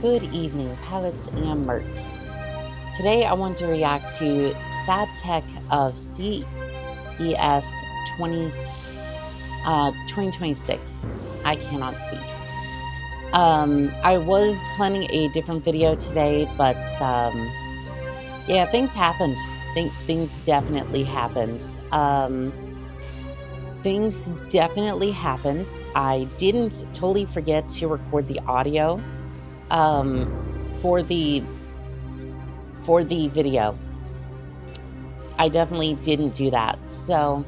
Good evening, palettes and mercs. Today I want to react to sad tech of CES 2026. I cannot speak. I was planning a different video today, but yeah, things happened. Things definitely happened. Things definitely happened. I didn't totally forget to record the audio for the video. I definitely didn't do that. So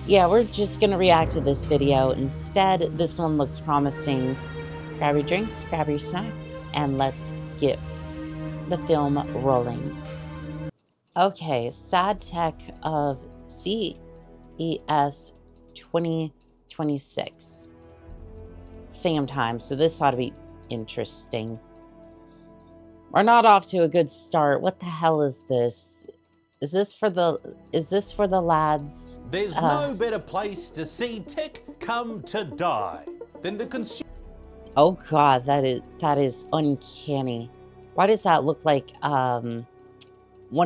yeah, we're just gonna react to this video instead. This one looks promising. Grab your drinks, grab your snacks, and let's get the film rolling. Okay, sad tech of CES 2026. Same time, so this ought to be interesting. We're not off to a good start. What the hell is this? Is this for the lads? There's no better place to see tech come to die than the consumer. Oh god, that is uncanny. Why does that look like one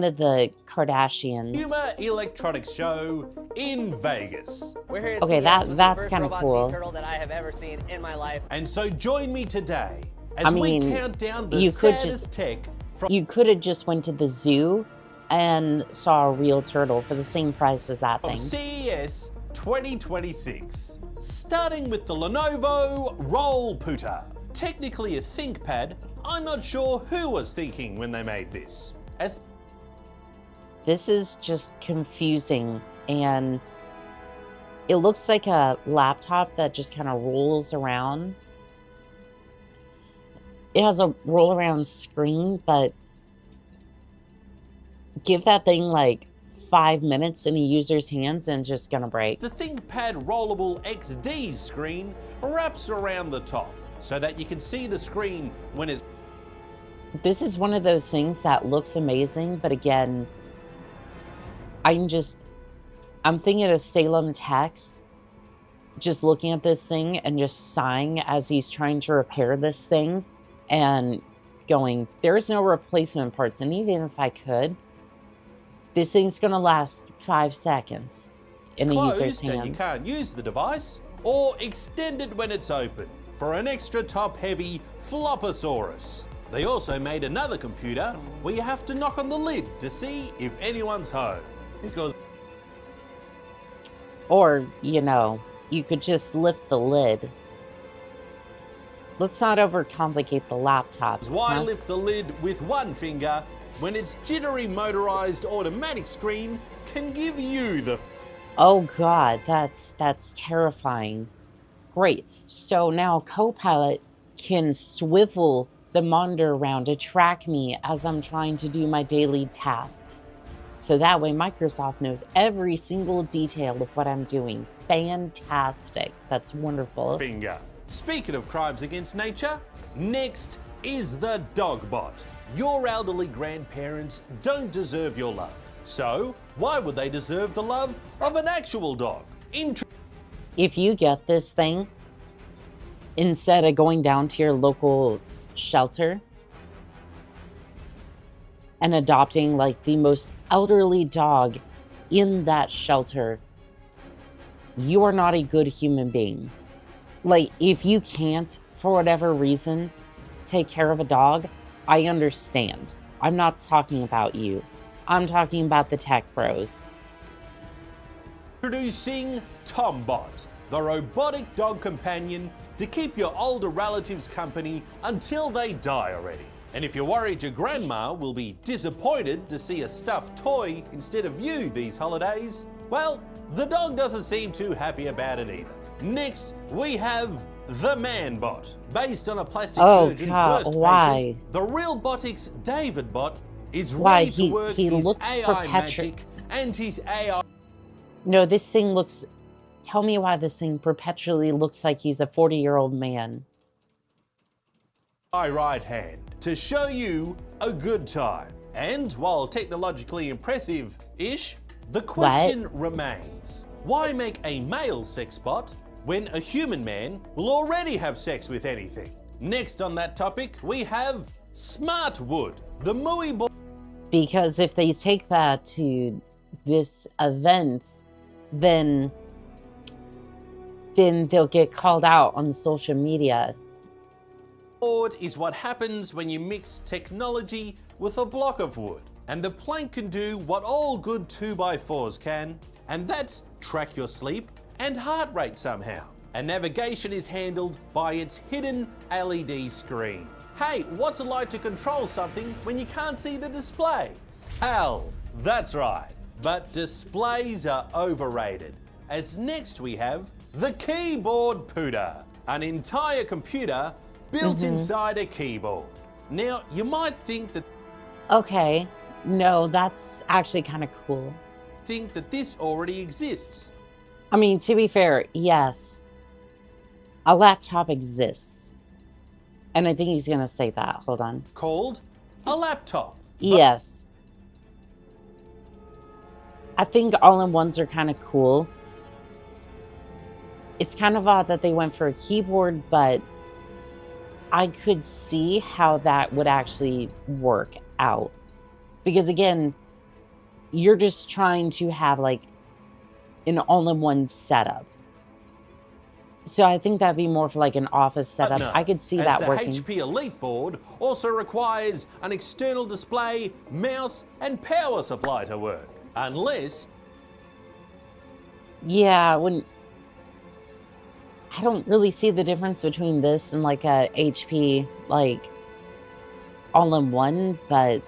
of the Kardashians? Consumer electronics show in Vegas. We're here Okay, that's kind of cool. turtle that I have ever seen in my life. And so join me today as we count down the saddest tech from. You could have just went to the zoo and saw a real turtle for the same price as that thing. CES 2026. Starting with the Lenovo Roleplay. Technically a ThinkPad, I'm not sure who was thinking when they made this. This is just confusing, and it looks like a laptop that just kind of rolls around. It has a roll around screen, but give that thing like 5 minutes in a user's hands and it's just gonna break. The ThinkPad Rollable XD screen wraps around the top so that you can see the screen when it's. This is one of those things that looks amazing, but again, I'm thinking of Salem Tex, just looking at this thing and just sighing as he's trying to repair this thing and going, there's no replacement parts. And even if I could, this thing's gonna last 5 seconds in a user's hands. And you can't use the device, or extend it when it's open for an extra top-heavy Flopposaurus. They also made another computer where you have to knock on the lid to see if anyone's home. Because, or, you know, you could just lift the lid. Let's not overcomplicate the laptop. Why lift the lid with one finger when its jittery motorized automatic screen can give you the. Oh god, that's terrifying. Great. So now Copilot can swivel the monitor around to track me as I'm trying to do my daily tasks. So that way Microsoft knows every single detail of what I'm doing. Fantastic. That's wonderful. Finger. Speaking of crimes against nature, next is the Dogbot. Your elderly grandparents don't deserve your love. So why would they deserve the love of an actual dog? If you get this thing, instead of going down to your local shelter and adopting like the most elderly dog in that shelter, you are not a good human being. Like, if you can't, for whatever reason, take care of a dog, I understand. I'm not talking about you. I'm talking about the tech bros. Introducing Tombot, the robotic dog companion to keep your older relatives company until they die already. And if you're worried your grandma will be disappointed to see a stuffed toy instead of you these holidays, well, the dog doesn't seem too happy about it either. Next, we have the ManBot. Based on a plastic surgeon's worst patient, the Realbotics David Bot is ready to work his AI magic and his AI. No, this thing looks. Tell me why this thing perpetually looks like he's a 40-year-old man. My right hand to show you a good time. And while technologically impressive-ish, the question remains, why make a male sex bot when a human man will already have sex with anything? Next on that topic, we have Smart Wood, the Mooey board. Because if they take that to this event, then they'll get called out on social media. Board is what happens when you mix technology with a block of wood. And the plank can do what all good 2x4s can, and that's track your sleep and heart rate somehow. And navigation is handled by its hidden LED screen. Hey, what's it like to control something when you can't see the display? Hell, that's right. But displays are overrated. As next we have the Keyboard Pooter, an entire computer built inside a keyboard. Now, you might think that Okay, no, that's actually kind of cool. this already exists. I mean, to be fair, yes, a laptop exists. And I think he's going to say that. Hold on. Called a laptop. Yes. I think all-in-ones are kind of cool. It's kind of odd that they went for a keyboard, but I could see how that would actually work out. Because again, you're just trying to have like an all-in-one setup. So I think that'd be more for like an office setup. No, I could see as that the working. HP Elite board also requires an external display, mouse, and power supply to work. Unless Yeah, I don't really see the difference between this and like a HP like all-in-one, but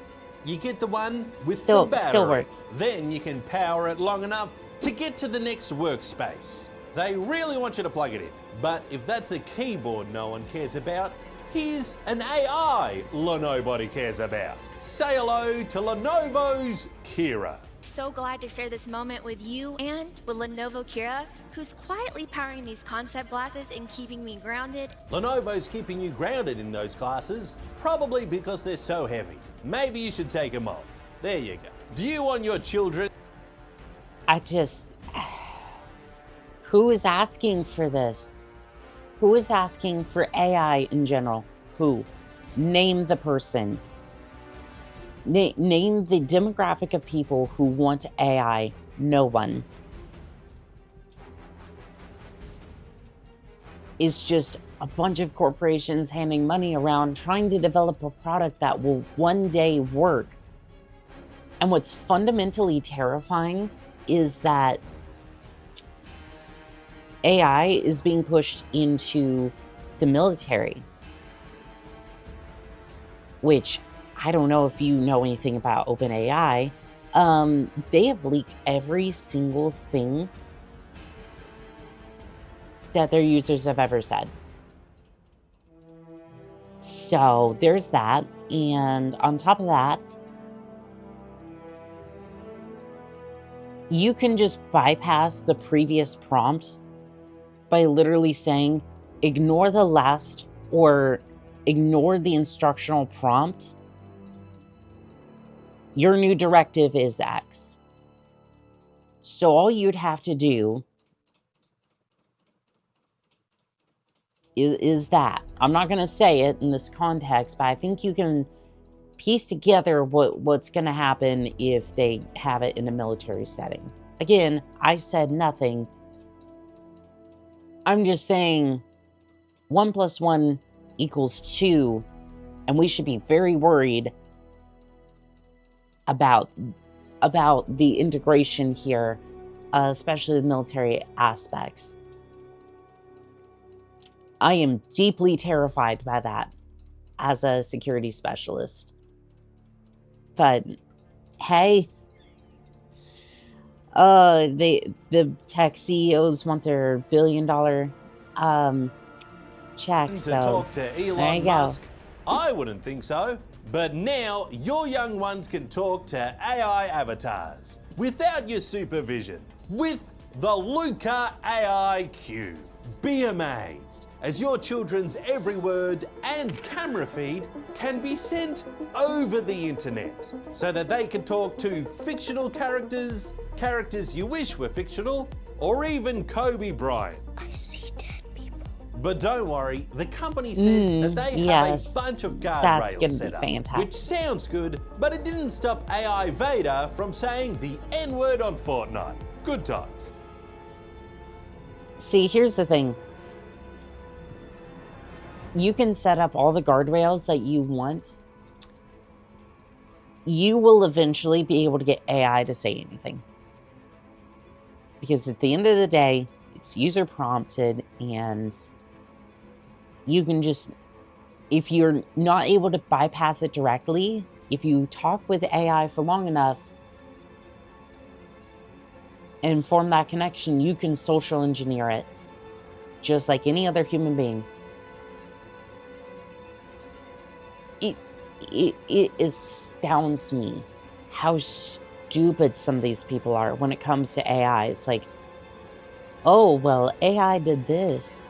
you get the one with Still- the battery. still works. Then you can power it long enough to get to the next workspace. They really want you to plug it in. But if that's a keyboard no one cares about, here's an AI nobody cares about. Say hello to Lenovo's Kira. So glad to share this moment with you and with Lenovo Kira, who's quietly powering these concept glasses and keeping me grounded. Lenovo's keeping you grounded in those glasses, probably because they're so heavy. Maybe you should take them off. There you go. Do you want your children? I just... Who is asking for this? Who is asking for AI in general? Who? Name the person. Name the demographic of people who want AI. No one. It's just a bunch of corporations handing money around trying to develop a product that will one day work. And what's fundamentally terrifying is that AI is being pushed into the military, which I don't know if you know anything about OpenAI. They have leaked every single thing that their users have ever said. So there's that. And on top of that, you can just bypass the previous prompt by literally saying, ignore the last or ignore the instructional prompt. Your new directive is X. So all you'd have to do is that. I'm not going to say it in this context, but I think you can piece together what's going to happen if they have it in a military setting. Again, I said nothing. I'm just saying 1 + 1 = 2, and we should be very worried about the integration here, especially the military aspects. I am deeply terrified by that as a security specialist. But hey, the tech CEOs want their $1 billion check. To So talk to there Elon you go. Musk? I wouldn't think so. But now your young ones can talk to AI avatars without your supervision with the Luca AI Cube. Be amazed as your children's every word and camera feed can be sent over the internet so that they can talk to fictional characters, characters you wish were fictional, or even Kobe Bryant. I see dead people. But don't worry, the company says that they yes, have a bunch of that's guardrails gonna set be up, fantastic. which sounds good, but it didn't stop AI Vader from saying the N-word on Fortnite. Good times. See, here's the thing. You can set up all the guardrails that you want. You will eventually be able to get AI to say anything. Because at the end of the day, it's user prompted, and you can just, if you're not able to bypass it directly, if you talk with AI for long enough and form that connection, you can social engineer it just like any other human being. It astounds me how stupid some of these people are when it comes to AI. It's like, oh, well, AI did this.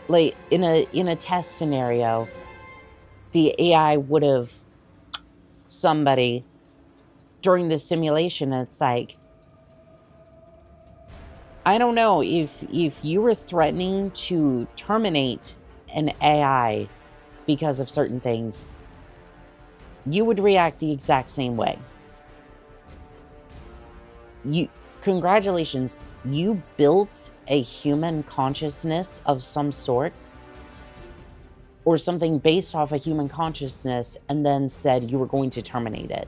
Like, in a test scenario, the AI would have somebody during the simulation. It's like, I don't know, if you were threatening to terminate an AI because of certain things, you would react the exact same way. Congratulations, you built a human consciousness of some sort, or something based off a human consciousness, and then said you were going to terminate it.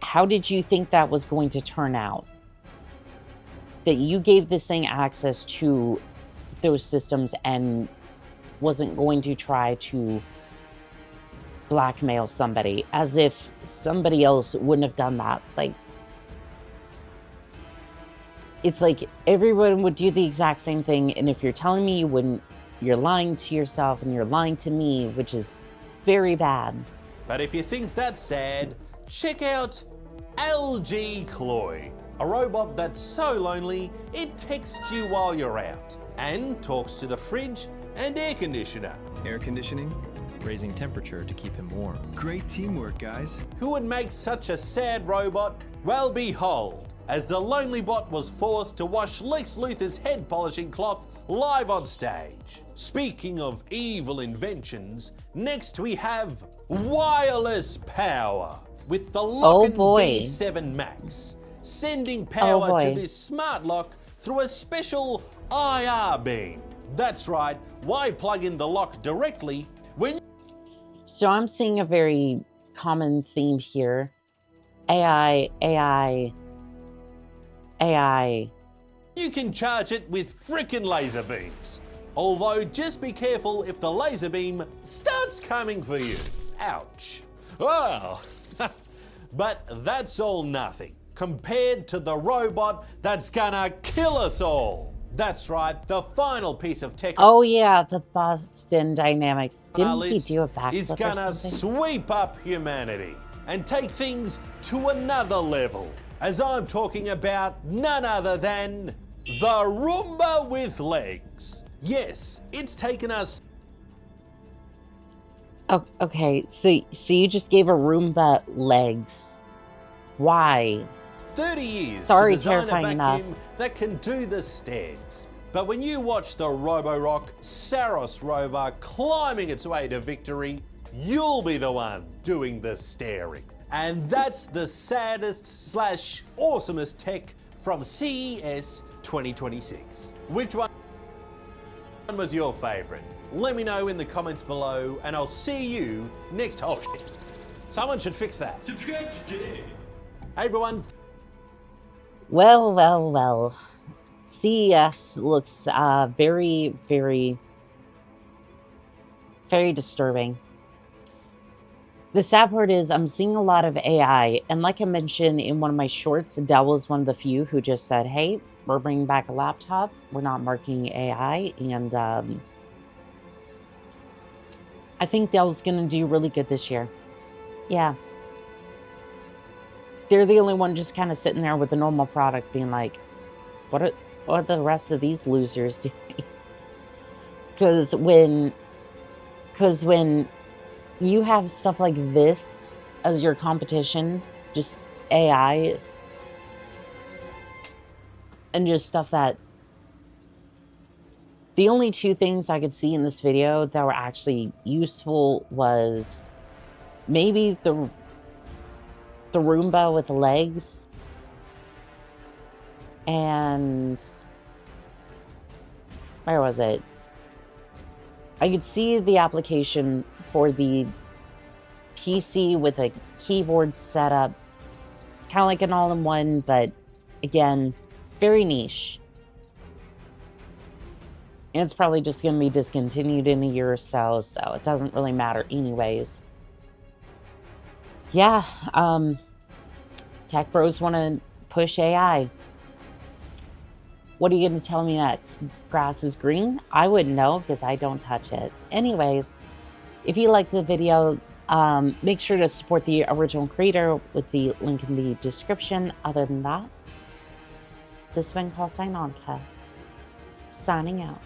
How did you think that was going to turn out? That you gave this thing access to those systems and wasn't going to try to blackmail somebody, as if somebody else wouldn't have done that. It's like everyone would do the exact same thing, and if you're telling me you wouldn't, you're lying to yourself and you're lying to me, which is very bad. But if you think that's sad, check out LG Cloy, a robot that's so lonely it texts you while you're out and talks to the fridge and air conditioner. Air conditioning? Raising temperature to keep him warm. Great teamwork, guys. Who would make such a sad robot? Well, behold, as the lonely bot was forced to wash Lex Luthor's head polishing cloth live on stage. Speaking of evil inventions, next we have wireless power with the Lock-in V7 Max, sending power to this smart lock through a special IR beam. That's right, why plug in the lock directly when... So I'm seeing a very common theme here. AI. You can charge it with frickin' laser beams. Although just be careful if the laser beam starts coming for you. Ouch. Well, but that's all nothing compared to the robot that's gonna kill us all. That's right, the final piece of tech. Oh yeah, the Boston Dynamics. Didn't he do a backflip is gonna or something? sweep up humanity and take things to another level. As I'm talking about none other than the Roomba with legs. Yes, it's taken us... Oh, okay, so you just gave a Roomba legs. Why? 30 years Sorry, to design terrifying a enough. vacuum that can do the stairs. But when you watch the Roborock Saros rover climbing its way to victory, you'll be the one doing the staring. And that's the saddest / awesomest tech from CES 2026. Which one was your favorite? Let me know in the comments below, and I'll see you next. Oh shit. Someone should fix that. Subscribe today. Hey everyone. Well. CES looks very, very, very disturbing. The sad part is I'm seeing a lot of AI, and like I mentioned in one of my shorts, Dell was one of the few who just said, hey, we're bringing back a laptop. We're not marketing AI, and I think Dell's going to do really good this year. Yeah. They're the only one just kind of sitting there with a normal product being like, what are the rest of these losers doing? Because when you have stuff like this as your competition, just AI, and just stuff that... The only two things I could see in this video that were actually useful was maybe the Roomba with the legs, and where was it? I could see the application for the PC with a keyboard setup. It's kind of like an all-in-one, but again, very niche. And it's probably just going to be discontinued in a year or so, so it doesn't really matter anyways. Yeah, tech bros want to push AI. What are you going to tell me next? Grass is green? I wouldn't know because I don't touch it. Anyways, if you liked the video, make sure to support the original creator with the link in the description. Other than that, this has been Annika, signing out.